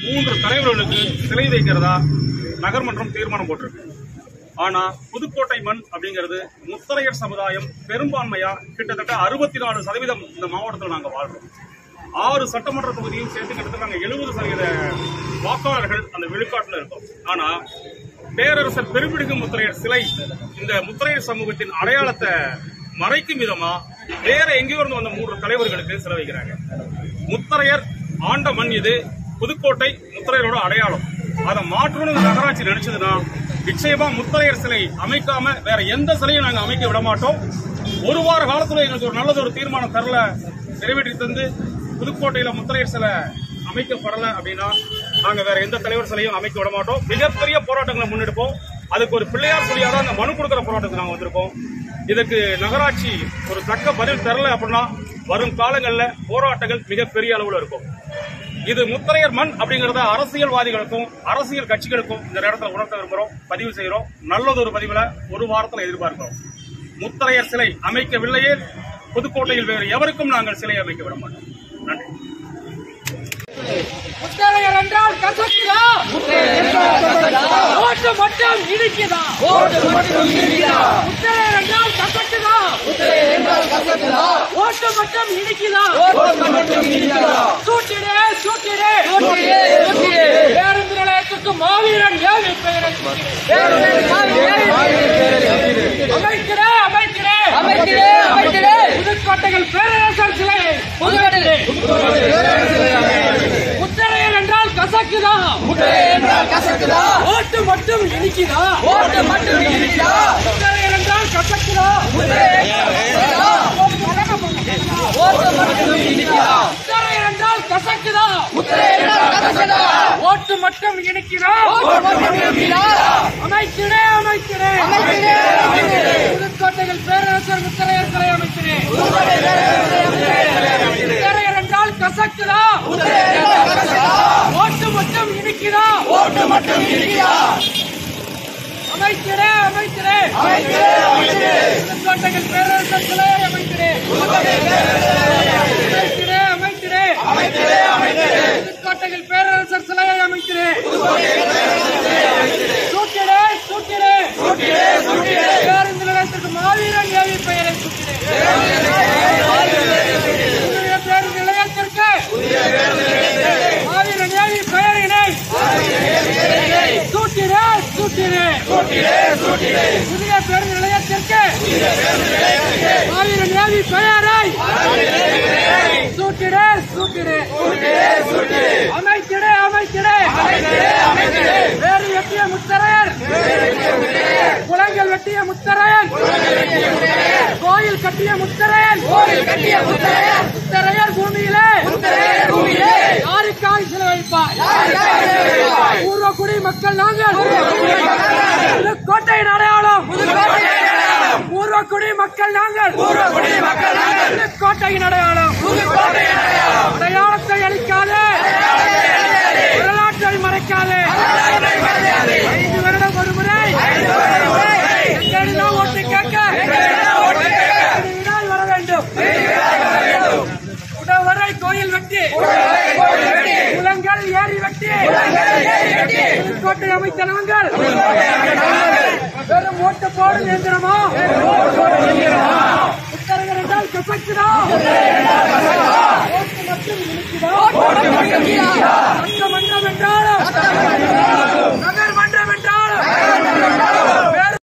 3 தலைவர்களுக்கு சிலை வைக்கிறதா நகர்மன்றம் தீர்மானம் போட்டிருக்கு. ஆனா புதுக்கோட்டை மண் அப்படிங்கிறது முத்தரையர் சமுதாயம் பெரும்பான்மையா கிட்டத்தட்ட 64% இந்த மாவட்டத்தில் நாங்க வாழ்றோம். 6 சட்டமன்ற தொகுதியும் சேர்த்து கிட்டத்தட்ட நாங்க 70% வாக்காளர்கள் அந்த விழுக்காட்டுல இருக்கோம். ஆனா பேரரசர் பெரும்பிடுகு முத்தரையர் சிலை இந்த முத்தரையர் சமூகத்தின் அடையாளத்தை மறைக்கும் விதமா வேற எங்கேயோ இருந்து வந்த 3 தலைவர்களுக்கு சிலை வைக்கிறாங்க. முத்தரையர் ஆண்ட மண் இது, புதுக்கோட்டை முத்தரையரோட அடையாளம். அதை மாற்றணும்னு நகராட்சி நினைச்சதுன்னா நிச்சயமா முத்தரையர் சிலை அமைக்காம வேற எந்த சிலையும் நாங்க அமைக்க விட மாட்டோம். 1 வார காலத்துல எங்களுக்கு ஒரு நல்லது ஒரு தீர்மானம் தரல, நிறைவேற்றி தந்து புதுக்கோட்டையில முத்தரையர் சிலை அமைக்கப்படல அப்படின்னா நாங்க வேற எந்த தலைவர் சிலையும் அமைக்க விட மாட்டோம். மிகப்பெரிய போராட்டங்களை முன்னெடுப்போம். அதுக்கு ஒரு பிள்ளையார் சொல்லியாதான் அந்த மனு கொடுக்கிற போராட்டத்துக்கு நாங்க வந்திருக்கோம். இதுக்கு நகராட்சி ஒரு தக்க பதில் தரல அப்படின்னா வரும் காலங்களில் போராட்டங்கள் மிகப்பெரிய அளவில் இருக்கும். இது முத்தரையர் மண் அப்படிங்கறத அரசியல்வாதிகளுக்கும் அரசியல் கட்சிகளுக்கும் இந்த நேரத்தில் உணர்த்த விரும்புகிறோம், பதிவு செய்கிறோம். நல்லதொரு பதிவுல 1 வாரத்தில் எதிர்பார்க்கிறோம். முத்தரையர் சிலை அமைக்கவில்லையே புதுக்கோட்டையில் வேறு எவருக்கும் நாங்கள் சிலை அமைக்க விட மாட்டோம். நன்றி. முத்தரையர் என்றால் கசக்குதா, ஓட்டு மட்டும் இடிக்குதா, முத்தரையர் என்றால் கசக்குதா, ஓட்டு மட்டும் இடிக்குதா, சூட்டிடே சூட்டிடே பேருந்து நிலையத்துக்கு மாவீரன் ஏவி பெயரை அமைக்கிறே அமைக்கிறே அமைக்கிறே அமைக்கிறே புதுக்கோட்டையில் பேரரசர் சிலை முத்தரையர் என்றால் கசக்குதா, ஓட்டு மட்டும் இனிக்குதா, முத்தரையர் என்றால் கசக்குதா, முத்தரையர் என்றால் கசக்குதா, ஓட்டு மட்டும் இனிக்குதா, அமைக்கிறே அமைக்கிறே புதுக்கோட்டையில் பேரரசர் முத்தரையர் சிலை அமைக்கிறேன். முத்தரையர் என்றால் கசக்குதா, ஓட்டு மட்டும் இனிக்குதா, அமைக்கிறே அமைக்கிறே புதுக்கோட்டையில் பேரரசர் சிலை அமைக்கிறேன். அமைக்கிறே அமைக்கிறே புதுக்கோட்டையில் பேரரசர் சிலையை அமைக்கிறேன். சூட்டிடே சூட்டிடே பேருந்து நிலையத்திற்கு மாவீரன் ஏவி பெயரை சூட்டிடே. பேருந்து நிலையத்திற்கு மாவீரன் ஏவி பெயரினை சூட்டிடே சூட்டிடே புதிய பேருந்து நிலையத்திற்கு மாவீரன் ஏவி பெயரை சூட்டிடே சூட்டிடே அமைக்கிறே அமைக்கிறே வேறு வெட்டிய முத்தரையர், குளங்கள் வெட்டிய முத்தரையர், கோயில் கட்டிய முத்தரையர், முத்தரையர் பூமியிலே யாருக்காக சிலை வைப்பார்? பூர்வக்குடி மக்கள் நாங்கள், புதுக்கோட்டையின் அடையாளம், பூர்வக்குடி மக்கள் நாங்கள், புதுக்கோட்டையின் அடையாளம், அடையாளத்தை அளிக்காதே, வரலாற்றை மறைக்காதே. 5 வருடம் ஒரு முறை எங்களிடம் ஓட்டு கேட்க வர வேண்டும். உடவரை கோயில் வெட்டி, குளங்கள் ஏரி வெட்டி புதுக்கோட்டை அமைத்த நாங்கள் வெறும் ஓட்டு போடும் இயந்திரமா? முத்தரையர் என்றால் கசக்குதா, ஓட்டு மட்டும் இனிக்குதா,